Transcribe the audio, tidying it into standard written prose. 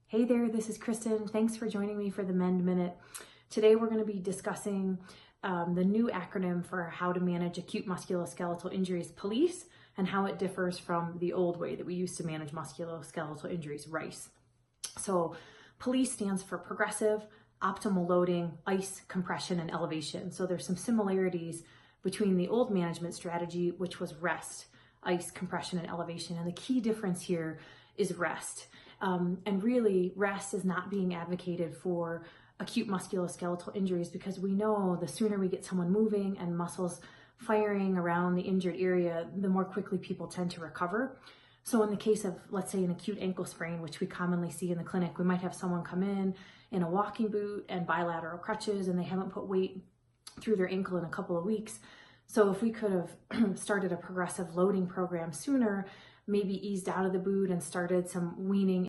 Hey there, this is Kristen. Thanks for joining me for the Mend Minute. Today we're going to be discussing the new acronym for how to manage acute musculoskeletal injuries, POLICE, and how it differs from the old way that we used to manage musculoskeletal injuries, RICE. So POLICE stands for progressive, optimal loading, ice, compression, and elevation. So there's some similarities between the old management strategy, which was rest, ice, compression, and elevation. And the key difference here is rest. And really, rest is not being advocated for acute musculoskeletal injuries because we know the sooner we get someone moving and muscles firing around the injured area, the more quickly people tend to recover. So in the case of, let's say, an acute ankle sprain, which we commonly see in the clinic, we might have someone come in a walking boot and bilateral crutches, and they haven't put weight through their ankle in a couple of weeks. So if we could have started a progressive loading program sooner, maybe eased out of the boot and started some weaning